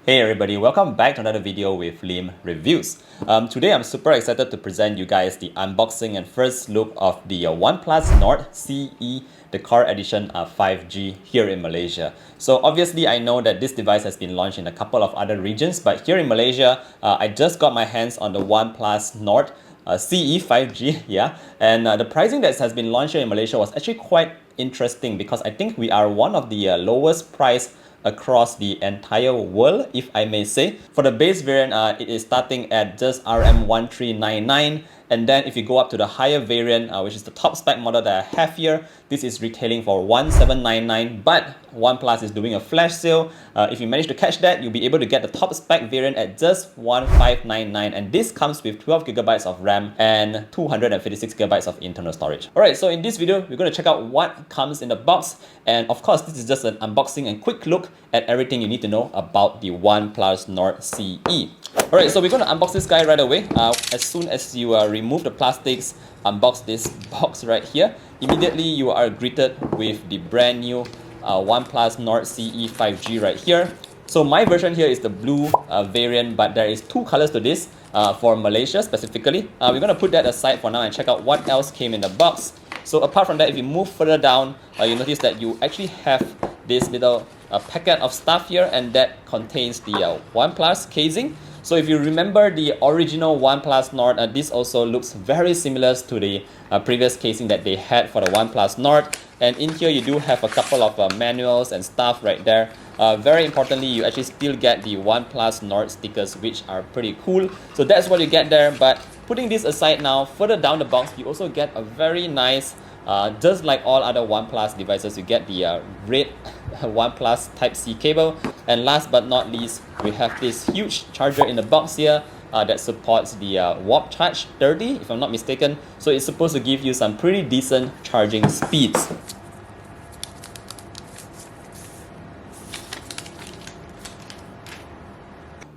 Hey everybody, welcome back to another video with Lim Reviews. Today I'm super excited to present you guys the unboxing and first look of the OnePlus Nord CE, the Core Edition 5G here in Malaysia. So obviously I know that this device has been launched in a couple of other regions, but here in Malaysia, I just got my hands on the OnePlus Nord CE 5G, yeah, and the pricing that has been launched here in Malaysia was actually quite interesting because I think we are one of the lowest price across the entire world, if I may say. For the base variant, it is starting at just RM1399, and then if you go up to the higher variant, which is the top spec model that I have here, this is retailing for 1799, but OnePlus is doing a flash sale. If you manage to catch that, you'll be able to get the top spec variant at just 1599, and this comes with 12GB of RAM and 256GB of internal storage. Alright, so in this video, we're going to check out what comes in the box, and of course, this is just an unboxing and quick look at everything you need to know about the OnePlus Nord CE. Alright, so we're going to unbox this guy right away. As soon as you remove the plastics, unbox this box right here, immediately you are greeted with the brand new OnePlus Nord CE 5G right here. So my version here is the blue variant, but there is two colors to this for Malaysia specifically. We're going to put that aside for now and check out what else came in the box. So apart from that, if you move further down, you notice that you actually have this little packet of stuff here, and that contains the OnePlus casing. So if you remember the original OnePlus Nord, this also looks very similar to the previous casing that they had for the OnePlus Nord. And in here you do have a couple of manuals and stuff right there. Very importantly, you actually still get the OnePlus Nord stickers, which are pretty cool. So that's what you get there. But putting this aside now, further down the box, you also get a very nice, just like all other OnePlus devices, you get the red OnePlus Type-C cable. And last but not least, we have this huge charger in the box here that supports the Warp Charge 30, if I'm not mistaken. So it's supposed to give you some pretty decent charging speeds.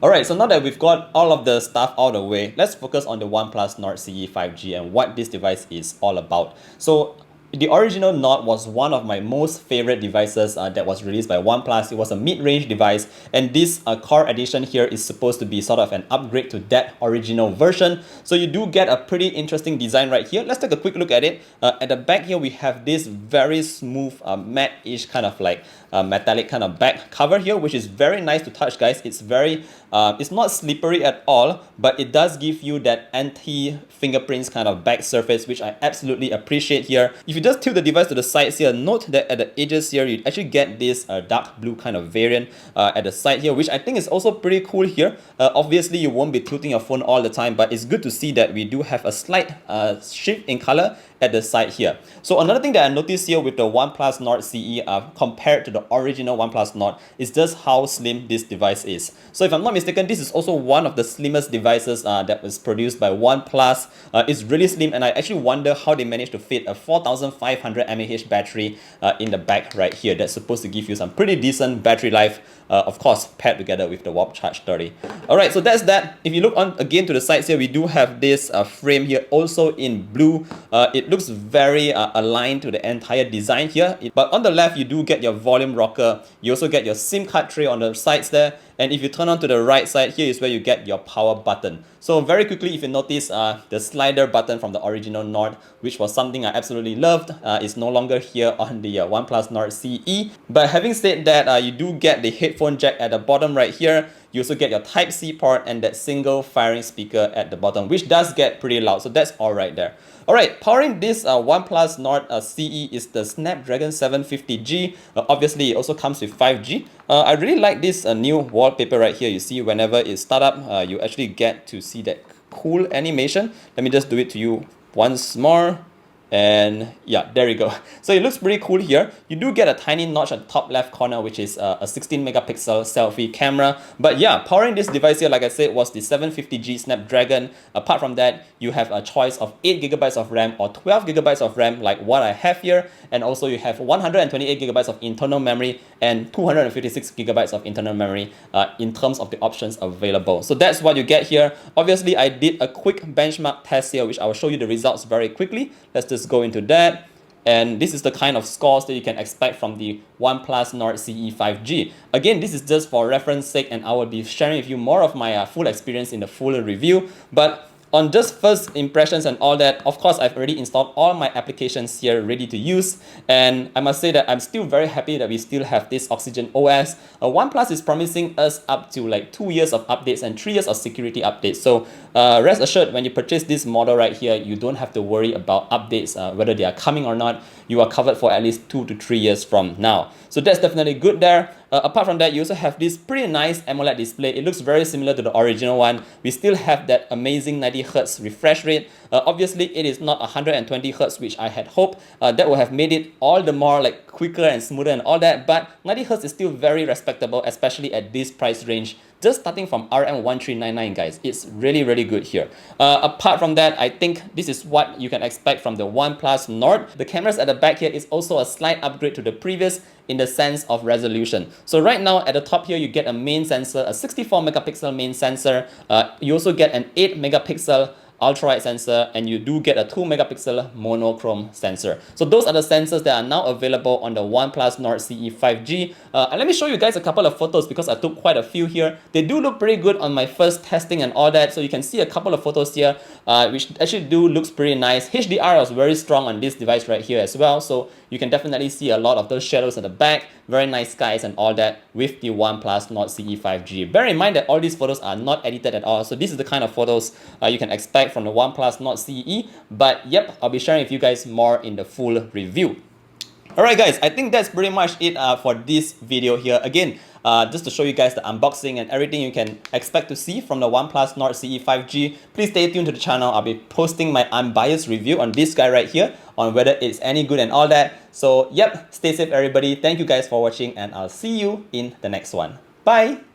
Alright, so now that we've got all of the stuff out of the way, let's focus on the OnePlus Nord CE 5G and what this device is all about. So the original Nord was one of my most favorite devices that was released by OnePlus. It was a mid-range device, and this Core Edition here is supposed to be sort of an upgrade to that original version. So you do get a pretty interesting design right here. Let's take a quick look at it. At the back here, we have this very smooth, matte-ish kind of like metallic kind of back cover here, which is very nice to touch, guys. It's very, it's not slippery at all, but it does give you that anti-fingerprints kind of back surface, which I absolutely appreciate here. If you just tilt the device to the sides here, note that at the edges here, you actually get this dark blue kind of variant at the side here, which I think is also pretty cool here. Obviously, you won't be tilting your phone all the time, but it's good to see that we do have a slight shift in color at the side here. So another thing that I noticed here with the OnePlus Nord CE compared to the original OnePlus Nord is just how slim this device is. So if I'm not mistaken, this is also one of the slimmest devices that was produced by OnePlus. It's really slim, and I actually wonder how they managed to fit a 4500 mAh battery in the back right here. That's supposed to give you some pretty decent battery life, of course paired together with the Warp Charge 30. Alright, so that's that. If you look on again to the sides here, we do have this frame here also in blue. It looks very aligned to the entire design here. But on the left, you do get your volume rocker. You also get your SIM card tray on the sides there. And if you turn on to the right side, here is where you get your power button. So very quickly, if you notice, the slider button from the original Nord, which was something I absolutely loved, is no longer here on the OnePlus Nord CE. But having said that, you do get the headphone jack at the bottom right here. You also get your Type-C port and that single firing speaker at the bottom, which does get pretty loud. So that's all right there. Alright, powering this OnePlus Nord CE is the Snapdragon 750G. Obviously, it also comes with 5G. I really like this new wallpaper right here. You see, whenever it starts up, you actually get to see that cool animation. Let me just do it to you once more. And yeah, there you go. So it looks pretty cool here. You do get a tiny notch at the top left corner, which is a 16 megapixel selfie camera. But yeah, powering this device here, like I said, was the 750G Snapdragon. Apart from that, you have a choice of 8GB of RAM or 12GB of RAM like what I have here. And also you have 128GB of internal memory and 256GB of internal memory in terms of the options available. So that's what you get here. Obviously, I did a quick benchmark test here, which I will show you the results very quickly. Let's just go into that. And this is the kind of scores that you can expect from the OnePlus Nord CE 5G. Again, this is just for reference sake, and I will be sharing with you more of my full experience in the full review. But on just first impressions and all that, of course, I've already installed all my applications here ready to use. And I must say that I'm still very happy that we still have this Oxygen OS. OnePlus is promising us up to like 2 years of updates and 3 years of security updates. So rest assured, when you purchase this model right here, you don't have to worry about updates, whether they are coming or not. You are covered for at least 2 to 3 years from now. So that's definitely good there. Apart from that, you also have this pretty nice AMOLED display. It looks very similar to the original one. We still have that amazing 90Hz refresh rate. Obviously, it is not 120Hz, which I had hoped. That would have made it all the more like quicker and smoother and all that. But 90Hz is still very respectable, especially at this price range. Just starting from RM1399, guys. It's really, really good here. Apart from that, I think this is what you can expect from the OnePlus Nord. The cameras at the back here is also a slight upgrade to the previous in the sense of resolution. So right now at the top here, you get a main sensor, a 64 megapixel main sensor. You also get an 8 megapixel ultra-wide sensor, and you do get a 2 megapixel monochrome sensor. So those are the sensors that are now available on the OnePlus Nord CE 5G. And let me show you guys a couple of photos because I took quite a few here. They do look pretty good on my first testing and all that. So you can see a couple of photos here, which actually do looks pretty nice. HDR was very strong on this device right here as well. So you can definitely see a lot of those shadows at the back. Very nice skies and all that with the OnePlus Nord CE 5G. Bear in mind that all these photos are not edited at all. So this is the kind of photos you can expect from the OnePlus Nord CE. But yep, I'll be sharing with you guys more in the full review. Alright guys, I think that's pretty much it for this video here. Again, just to show you guys the unboxing and everything you can expect to see from the OnePlus Nord CE 5G. Please stay tuned to the channel. I'll be posting my unbiased review on this guy right here on whether it's any good and all that. So yep, stay safe everybody. Thank you guys for watching, and I'll see you in the next one. Bye!